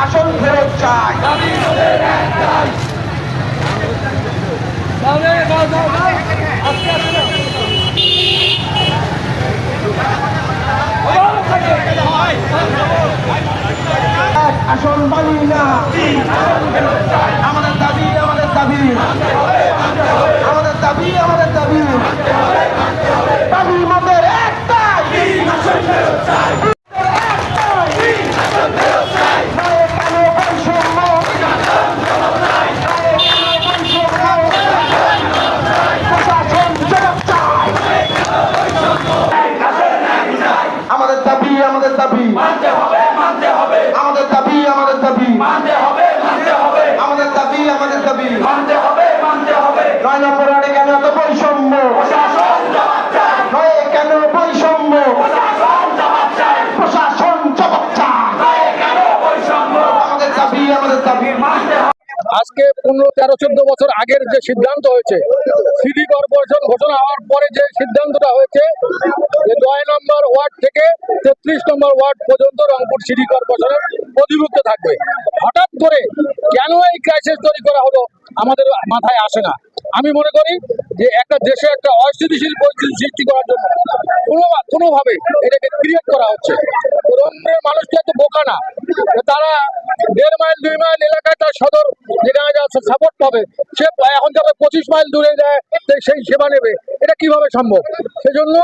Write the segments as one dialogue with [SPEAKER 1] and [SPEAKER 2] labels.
[SPEAKER 1] আসন ফেরত চাই। আসন পালি না, আমাদের দাবি, আমাদের দাবি, আমাদের দাবি, আমাদের দাবি, দাবি আমাদের একটাই, আমাদের দাবি, আমাদের দাবি মানতে হবে, মানতে হবে, আমাদের দাবি, আমাদের দাবি মানতে হবে, মানতে হবে, আমাদের দাবি, আমাদের দাবি মানতে হবে, মানতে হবে। 9 নম্বর ওয়ার্ডে কেন এত বৈষম্য? প্রশাসন জবাব চায়। নয় কেন বৈষম্য? প্রশাসন জবাব চায়। প্রশাসন জবাব চায়। নয় কেন বৈষম্য? আমাদের দাবি, আমাদের দাবি মানতে হবে।
[SPEAKER 2] আজকে 15-13-14 বছর আগের যে সিদ্ধান্ত হয়েছে, সিটি কর্পোরেশন ঘোষণা হওয়ার পরে যে সিদ্ধান্তটা হয়েছে যে 9 নম্বর ওয়ার্ড থেকে 33 নম্বর ওয়ার্ড পর্যন্ত রংপুর সিটি কর্পোরেশনের অধিভুক্ত থাকবে। হঠাৎ করে কেন এই ক্রাইসিস তৈরি করা হলো আমাদের মাথায় আসে না। আমি মনে করি যে একটা দেশে একটা অস্থিতিশীল পরিস্থিতি সৃষ্টি করার জন্য কোনোভাবে এটাকে ক্রিয়েট করা হচ্ছে। রংপুরের মানুষটা তো বোকা না, তারা 1.5 মাইল 2 মাইল এলাকায় তার সদর যেখানে সাপোর্ট পাবে, সে এখন যাবে 25 মাইল দূরে যায় সেই সেবা নেবে। এটা কিভাবে সম্ভব? সেজন্য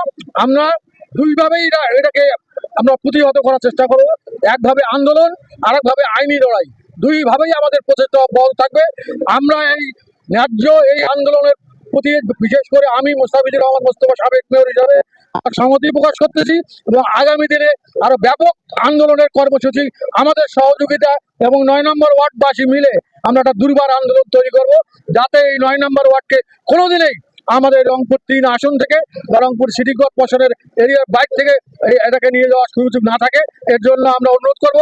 [SPEAKER 2] আমরা দুইভাবেই এটাকে আমরা প্রতিহত করার চেষ্টা করব। একভাবে আন্দোলন, আরেকভাবে আইনি লড়াই, দুইভাবেই আমাদের প্রচেষ্টা অব্যাহত থাকবে। আমরা এই ন্যায্য এই আন্দোলনের প্রতি বিশেষ করে আমি মোস্তাফিজুর রহমান মোস্তফা সাবেক মেয়র হিসাবে সংহতি প্রকাশ করতেছি এবং আগামী দিনে আরো ব্যাপক আন্দোলনের কর্মসূচি আমাদের সহযোগিতা এবং 9 নম্বর ওয়ার্ডবাসী মিলে আমরা একটা দুর্বার আন্দোলন তৈরি করব, যাতে এই 9 নম্বর ওয়ার্ডকে কোনোদিনেই আমাদের রংপুর 3 আসন থেকে বা রংপুর সিটি কর্পোরেশনের এরিয়ার বাইক থেকে এটাকে নিয়ে যাওয়ার সুযোগ না থাকে। এর জন্য আমরা অনুরোধ করব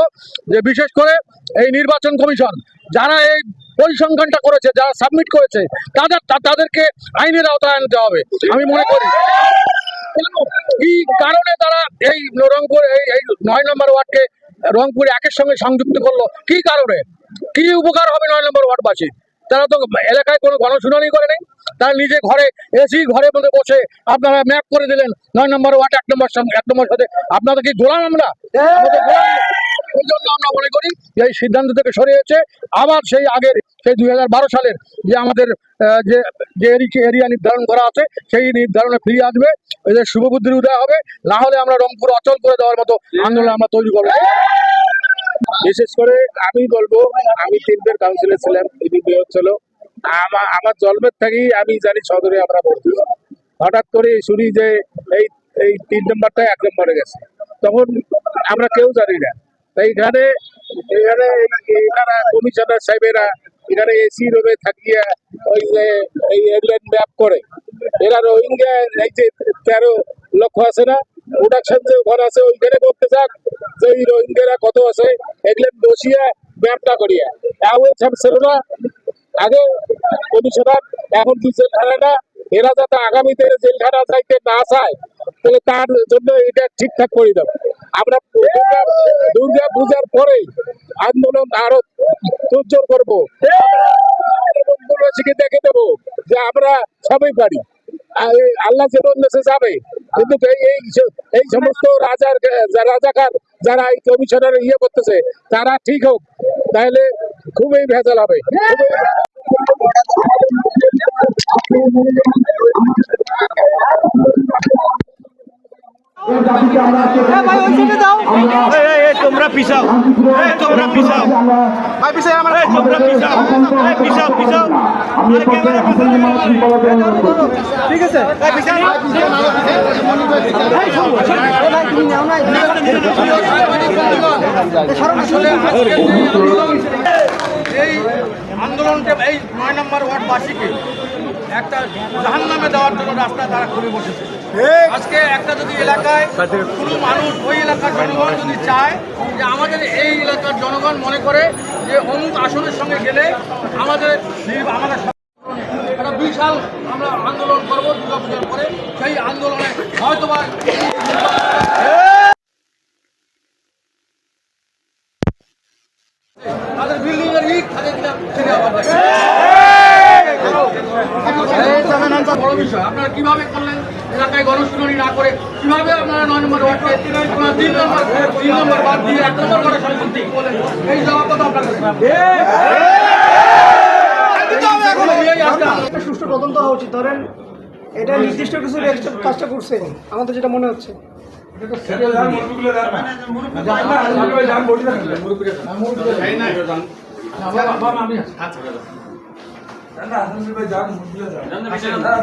[SPEAKER 2] যে বিশেষ করে এই নির্বাচন কমিশন যারা এই পরিসংখ্যানটা করেছে, যারা সাবমিট করেছে, তাদেরকে আইনের আওতায় আনতে হবে। আমি মনে করি কি কারণে তারা এই রংপুর এই 9 নম্বর ওয়ার্ডকে রংপুর 1-এর সঙ্গে সংযুক্ত করলো, কি কারণে, কি উপকার হবে 9 নম্বর ওয়ার্ডবাসী? তারা তো এলাকায় কোনো গণশুনানি করে নেই, তারা নিজে ঘরে এসি ঘরের মধ্যে বসে আপনারা ম্যাপ করে দিলেন 9 নম্বর ওয়ার্ড 1 নম্বর সাথে। আপনাদের কি গোলাম? আমরা এই জন্য আমরা মনে করি যে এই সিদ্ধান্ত থেকে সরে এসে আবার সেই আগের সেই 2012 সালের যে আমাদের যে এরিয়া নির্ধারণ করা আছে সেই নির্ধারণে ফিরে আসবে। এদের শুভবুদ্ধির উদয় হবে, না হলে আমরা রংপুর অচল করে দেওয়ার মতো আন্দোলন আমরা তৈরি করবো।
[SPEAKER 3] বিশেষ করে আমি বলবো, আমি 3বার কাউন্সিলর ছিলাম, মেয়র ছিল। আমার জন্মের থেকেই আমি জানি সদরে আমরা ভর্তি। হঠাৎ করে শুনি যে এই 3 নম্বরটা 1 নম্বরে গেছে, তখন আমরা কেউ জানি না। তাই এখানে এনারা কমিশনার সাহেবেরা এখানে এসি রুমে থাকিয়া ওই যে এই এয়ারলাইন ম্যাপ করে, এরা রোহিঙ্গা এই যে 13 লক্ষ আছে না, প্রোডাকশন যে ওখানে আছে ওইখানে করতে যাক যে এই রোহিঙ্গারা কত আছে এগুলো বসিয়া ম্যাপটা করিয়া সব ছিল না আগে কমিশনার, এখন কি জেলখানা। এরা যাতে আগামীতে জেলখানা যাইতে না চায় তাহলে তার জন্য এটা ঠিকঠাক করে দেব। আমরা দুর্গা পূজার পরে আন্দোলন আরো তোড়জোড় করবো, দেখে দেবো যে আমরা সবাই পারি। আল্লাহ যেমন দেশে যাবে, কিন্তু এই সমস্ত রাজাকার যারা এই কমিশনার করতেছে তারা ঠিক হোক, তাহলে খুবই ভেজাল হবে।
[SPEAKER 4] তোমরা পিছাও, তোমরা পিছাও, তোমরা পিছাও, পিছাও। ঠিক আছে, এই আন্দোলনটা এই 9 নম্বর ওয়ার্ডবাসীকে একটা জাহান্নামে দেওয়ার জন্য রাস্তা তারা খুলে বসেছে। আজকে একটা যদি এলাকায় কোনো মানুষ ওই এলাকার জনগণ যদি চায় যে আমাদের এই এলাকার জনগণ মনে করে যে অমুক আসনের সঙ্গে গেলে আমাদের একটা বিশাল আমরা আন্দোলন করবো দুর্গাপূজার পরে, সেই আন্দোলনে হয়তোবা আপনারা কিভাবে করলেন এলাকায় গণশুনানি না করে কিভাবে আপনারা 9 নম্বর ওয়ার্ডকে আপনারা 3 নম্বর বাদ দিয়ে 1 নম্বর করে সম্পত্তি বলেন এই জবাবটা তো আপনার কাছে
[SPEAKER 5] একটা সুষ্ঠু তদন্ত হওয়া উচিত। ধরেন এটা নির্দিষ্ট কিছু কাজটা করছে আমাদের যেটা মনে হচ্ছে।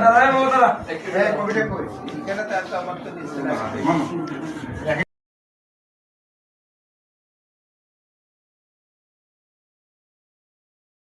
[SPEAKER 1] দাঁড়ায়